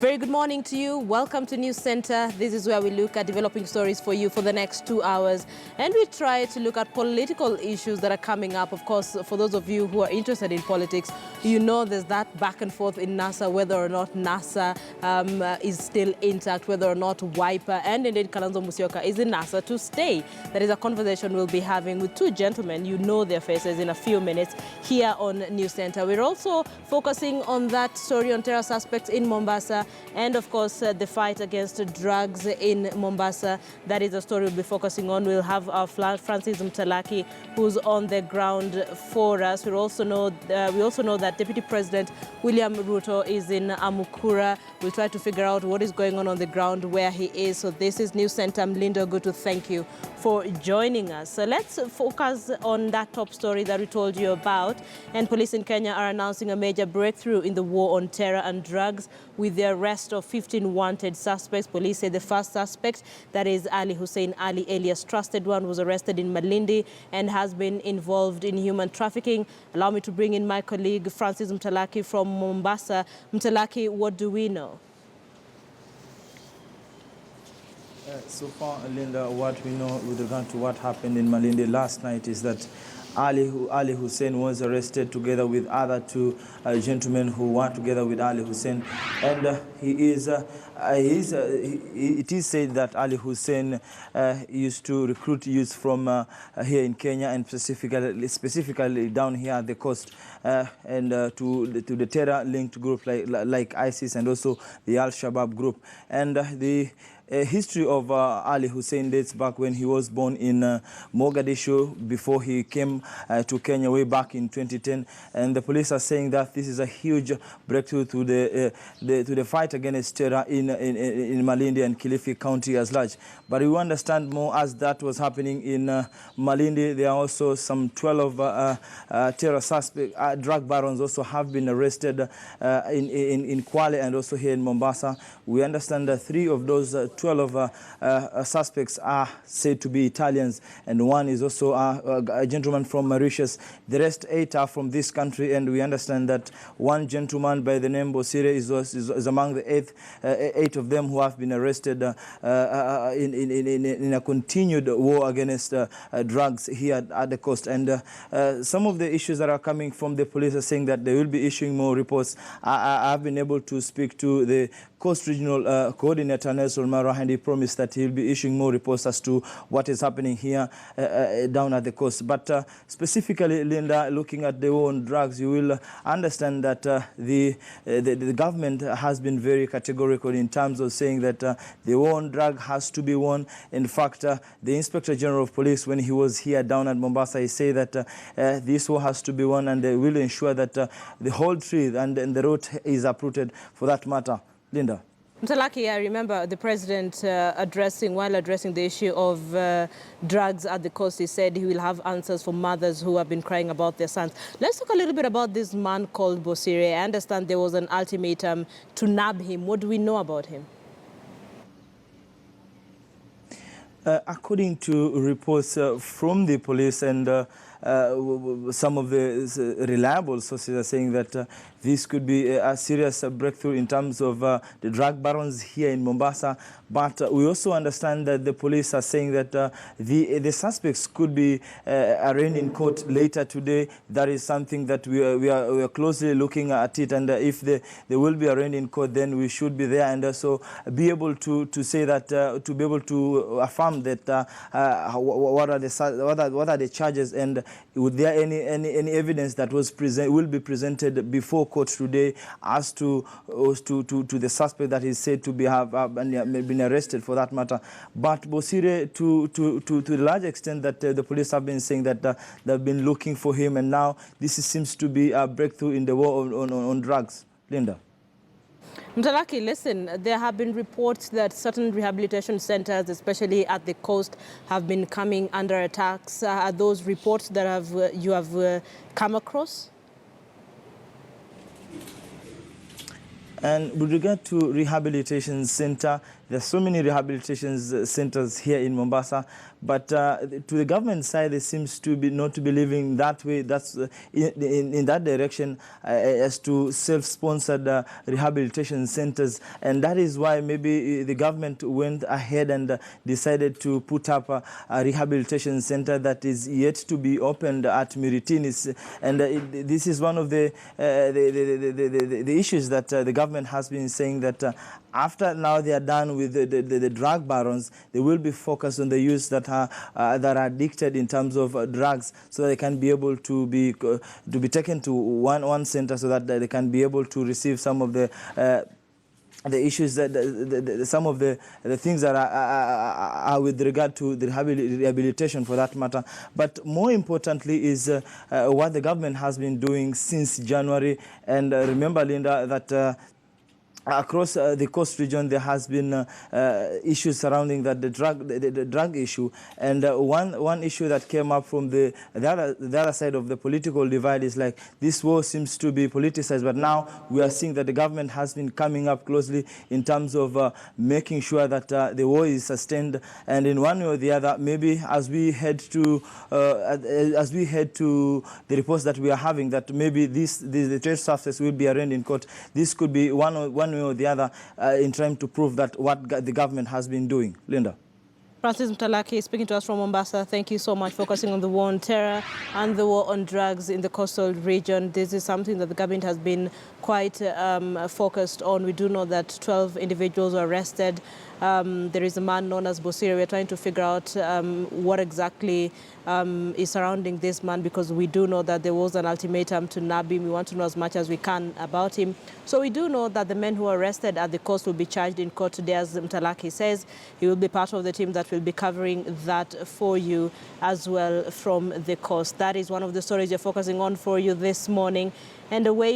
Very good morning to you. Welcome to News Center. This is where we look at developing stories for you for the next 2 hours. And we try to look at political issues that are coming up. Of course, for those of you who are interested in politics, you know there's that back and forth in NASA, whether or not NASA is still intact, whether or not Wiper and indeed Kalonzo Musyoka is in NASA to stay. That is a conversation we'll be having with two gentlemen. You know their faces in a few minutes here on News Center. We're also focusing on that story on terror suspects in Mombasa. And of course, the fight against drugs in Mombasa. That is the story we'll be focusing on. We'll have our Francis Mtalaki, who's on the ground for us. We also know that Deputy President William Ruto is in Amukura. We'll try to figure out what is going on the ground, where he is. So this is News Center. I'm Linda. Good to thank you for joining us. So let's focus on that top story that we told you about. And police in Kenya are announcing a major breakthrough in the war on terror and drugs with the arrest of 15 wanted suspects. Police say the first suspect, that is Ali Hussein Ali, alias Trusted One, was arrested in Malindi and has been involved in human trafficking. Allow me to bring in my colleague Francis Mtalaki from Mombasa. Mtalaki, what do we know? So far, Linda, what we know with regard to what happened in Malindi last night is that Ali Hussein was arrested together with other two gentlemen who were together with Ali Hussein, and it is said that Ali Hussein used to recruit youth from here in Kenya and specifically down here at the coast, and to the terror-linked group like ISIS and also the Al-Shabaab group. And the history of Ali Hussein dates back when he was born in Mogadishu before he came to Kenya way back in 2010. And the police are saying that this is a huge breakthrough to the fight against terror in Malindi and Kilifi County as large. But we understand more as that was happening in Malindi. There are also some 12 terror suspects, drug barons also have been arrested in Kwale and also here in Mombasa. We understand that 3 of those 12 suspects are said to be Italians, and one is also a gentleman from Mauritius. The rest 8 are from this country, and we understand that one gentleman by the name Bosire is among the 8 of them who have been arrested in a continued war against drugs here at the coast. And some of the issues that are coming from the police are saying that they will be issuing more reports. I've been able to speak to the Coast Regional Coordinator Nelson Mara, and he promised that he'll be issuing more reports as to what is happening here down at the coast. But specifically, Linda, looking at the war on drugs, you will understand that the government has been very categorical in terms of saying that the war on drug has to be won. In fact, the Inspector General of Police, when he was here down at Mombasa, he said that this war has to be won, and they will ensure that the whole tree and the root is uprooted for that matter. Linda. Mtalaki, I remember the president while addressing the issue of drugs at the coast, he said he will have answers for mothers who have been crying about their sons. Let's talk a little bit about this man called Bosire. I understand there was an ultimatum to nab him. What do we know about him? According to reports from the police and some of the reliable sources are saying that this could be a serious breakthrough in terms of the drug barons here in Mombasa. But we also understand that the police are saying that the suspects could be arraigned in court later today. That is something that we are closely looking at it. And if they will be arraigned in court, then we should be there and also be able to say that, to be able to affirm that what are the charges, and would there any evidence that will be presented before court today as to the suspect that is said to have been arrested for that matter. But Bosire, to the large extent that the police have been saying that they've been looking for him, and now this seems to be a breakthrough in the war on drugs. Linda. Mtalaki, listen, there have been reports that certain rehabilitation centers, especially at the coast, have been coming under attacks. Are those reports that you have come across? And with regard to rehabilitation center, there's so many rehabilitation centers here in Mombasa, but to the government side, it seems to be not to be living that way. That's in that direction as to self-sponsored rehabilitation centers, and that is why maybe the government went ahead and decided to put up a rehabilitation center that is yet to be opened at Miritinis, and this is one of the issues that the government has been saying that after now they are done with the drug barons, they will be focused on the youths that are addicted in terms of drugs, so they can be able to be taken to one center so that they can be able to receive some of the issues that some of the things that are with regard to the rehabilitation for that matter. But more importantly is what the government has been doing since January. And remember, Linda, that across the coast region, there has been issues surrounding the drug issue, and one issue that came up from the other side of the political divide is like this war seems to be politicized. But now we are seeing that the government has been coming up closely in terms of making sure that the war is sustained, and in one way or the other, maybe as we head to the reports that we are having, that maybe the trade success will be arraigned in court. This could be one way or the other in trying to prove that what the government has been doing. Linda. Francis Mtalaki speaking to us from Mombasa. Thank you so much, focusing on the war on terror and the war on drugs in the coastal region. This is something that the government has been quite focused on. We do know that 12 individuals were arrested. There is a man known as Bosiri. We're trying to figure out what exactly is surrounding this man, because we do know that there was an ultimatum to nab him. We want to know as much as we can about him. So we do know that the men who were arrested at the coast will be charged in court today, as Mtalaki says. He will be part of the team that will be covering that for you as well from the coast. That is one of the stories you're focusing on for you this morning. And away